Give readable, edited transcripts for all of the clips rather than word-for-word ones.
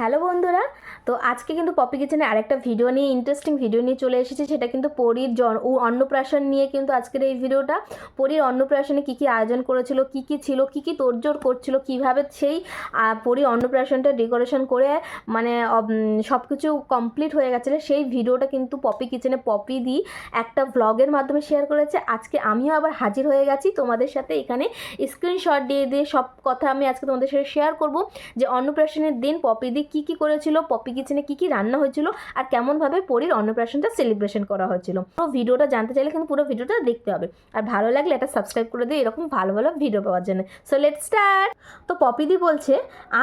Hello বন্ধুরা, তো আজকে কিন্তু পপি কিচেনে আরেকটা ভিডিও নিয়ে ইন্টারেস্টিং ভিডিও নিয়ে চলে এসেছি। সেটা কিন্তু পরীর অন্নপ্রাশন নিয়ে কিন্তু আজকের এই ভিডিওটা। পরীর অন্নপ্রাশনে কী কী আয়োজন করেছিল, কী কী ছিল, কী কী তোড়জোড় করছিল, কীভাবে সেই পরীর অন্নপ্রাশনটা ডেকোরেশন করে মানে সব কিছু কমপ্লিট হয়ে গেছিলো, সেই ভিডিওটা কিন্তু পপি কিচেনে পপি দি একটা ভ্লগের মাধ্যমে শেয়ার করেছে। আজকে আমিও আবার হাজির হয়ে গেছি তোমাদের সাথে, এখানে স্ক্রিনশট দিয়ে দিয়ে সব কথা আমি আজকে তোমাদের সাথে শেয়ার করব যে অন্নপ্রাশনের দিন পপি দি কী কী করেছিল, পপি কিচেনে কী কী রান্না হয়েছিল, আর কেমনভাবে পরীর অন্নপ্রাশনটা সেলিব্রেশন করা হয়েছিল। পুরো ভিডিওটা জানতে চাইলে কিন্তু পুরো ভিডিওটা দেখতে হবে, আর ভালো লাগলে এটা সাবস্ক্রাইব করে দিও এরকম ভালো ভালো ভিডিও পাওয়ার জন্য। So let's start. তো পপি দি বলছে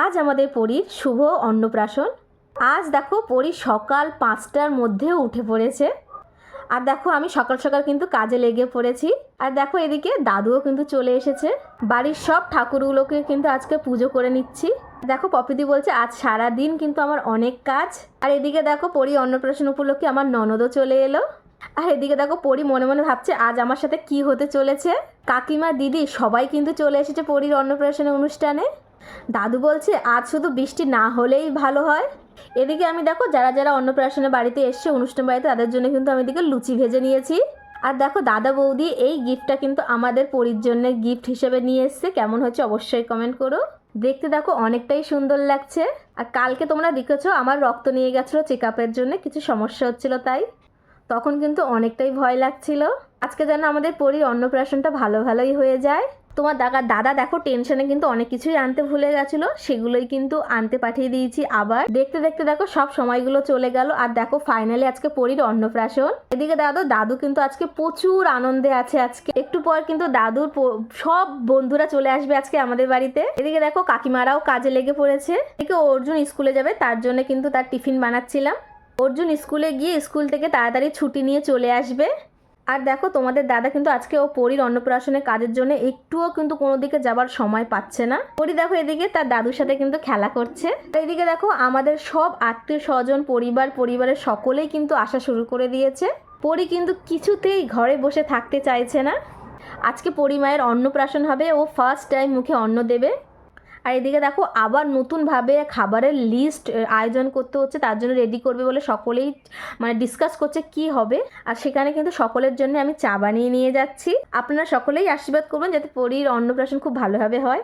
আজ আমাদের পরীর শুভ অন্নপ্রাশন। আজ দেখো পরী সকাল 5টার মধ্যে উঠে পড়েছে, আর দেখো আমি সকাল সকাল কিন্তু কাজে লেগে পড়েছি। আর দেখো এদিকে দাদুও কিন্তু চলে এসেছে, বাড়ির সব ঠাকুরগুলোকে কিন্তু আজকে পুজো করে নিচ্ছি। দেখো পপিদি বলছে আজ সারা দিন কিন্তু আমার অনেক কাজ। আর এদিকে দেখো পরী অন্নপ্রাশন উপলক্ষে আমার ননদও চলে এলো। আর এদিকে দেখো পরী মনে মনে ভাবছে আজ আমার সাথে কি হতে চলেছে। কাকিমা দিদি সবাই কিন্তু চলে এসেছে পরীর অন্নপ্রাশনের অনুষ্ঠানে। দাদু বলছে আজ শুধু বৃষ্টি না হলেই ভালো হয়। এদিকে আমি দেখো যারা যারা অন্নপ্রাশনের বাড়িতে এসছে, অনুষ্ঠান বাড়িতে, তাদের জন্য কিন্তু আমি এদিকে লুচি ভেজে নিয়েছি। আর দেখো দাদা বৌদি এই গিফটটা কিন্তু আমাদের পরীর জন্য গিফট হিসেবে নিয়ে এসছে। কেমন হচ্ছে অবশ্যই কমেন্ট করো। দেখতে দেখো অনেকটাই সুন্দর লাগছে। আর কালকে তোমরা দেখেছো আমার রক্ত নিয়ে গেছিলো চেক আপের জন্য, কিছু সমস্যা হচ্ছিল, তাই তখন কিন্তু অনেকটাই ভয় লাগছিল। আজকে যেন আমাদের পরীর অন্নপ্রাশনটা ভালো ভালোই হয়ে যায়। তোমার দাদা দেখো টেনশনে কিন্তু অনেক কিছুই আনতে ভুলে গেছিলো, সেগুলোই কিন্তু আনতে পাঠিয়ে দিয়েছি। আবার দেখতে দেখতে দেখো সব সময়গুলো চলে গেল, আর দেখো ফাইনালি আজকে পরীর অন্নপ্রাশন। এদিকে দাদু কিন্তু আজকে প্রচুর আনন্দে আছে। আজকে একটু পর কিন্তু দাদুর সব বন্ধুরা চলে আসবে আজকে আমাদের বাড়িতে। এদিকে দেখো কাকিমারাও কাজে লেগে পড়েছে। এদিকে অর্জুন স্কুলে যাবে, তার জন্য কিন্তু তার টিফিন বানাচ্ছিলাম। অর্জুন স্কুলে গিয়ে স্কুল থেকে তাড়াতাড়ি ছুটি নিয়ে চলে আসবে। আর দেখো তোমাদের দাদা কিন্তু আজকে ও পরীর অন্নপ্রাশনের কাজের জন্য একটুও কিন্তু কোনো দিকে যাবার সময় পাচ্ছে না। পরী দেখো এদিকে তার দাদুর সাথে কিন্তু খেলা করছে। এদিকে দেখো আমাদের সব আত্মীয় স্বজন পরিবারের সকলেই কিন্তু আসা শুরু করে দিয়েছে। পরী কিন্তু কিছুতেই ঘরে বসে থাকতে চাইছে না। আজকে পরী মায়ের অন্নপ্রাশন হবে, ও ফার্স্ট টাইম মুখে অন্ন দেবে। আর এদিকে দেখো আবার নতুনভাবে খাবারের লিস্ট আয়োজন করতে হচ্ছে, তার জন্য রেডি করবে বলে সকলেই মানে ডিসকাস করছে কি হবে। আর সেখানে কিন্তু সকলের জন্য আমি চা বানিয়ে নিয়ে যাচ্ছি। আপনারা সকলেই আশীর্বাদ করবেন যাতে পরীর অন্নপ্রাশন খুব ভালোভাবে হয়।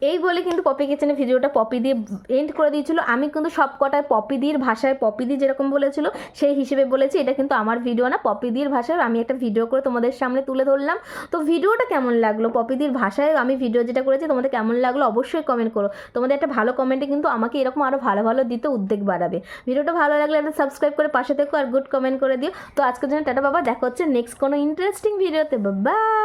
এই বলে কিন্তু পপি কিচেনে ভিডিওটা পপি দিয়ে এন্ড করে দিয়েছিল। আমি কিন্তু সব কটায় পপিদির ভাষায় পপিদি যেরকম বলেছিল সেই হিসেবে বলেছি। এটা কিন্তু আমার ভিডিও না, পপিদির ভাষায় আমি একটা ভিডিও করে তোমাদের সামনে তুলে ধরলাম। তো ভিডিওটা কেমন লাগলো, পপিদির ভাষায় আমি ভিডিও যেটা করেছি তোমাদের কেমন লাগলো অবশ্যই কমেন্ট করো। তোমাদের একটা ভালো কমেন্টে কিন্তু আমাকে এরকম আরও ভালো ভালো দিতে উদ্যোগ বাড়াবে। ভিডিওটা ভালো লাগলে একটা সাবস্ক্রাইব করে পাশে থেকো আর গুড কমেন্ট করে দিও। তো আজকের জন্য টাটা বাবা, দেখা হচ্ছে নেক্সট কোনো ইন্টারেস্টিং ভিডিওতে। বাই।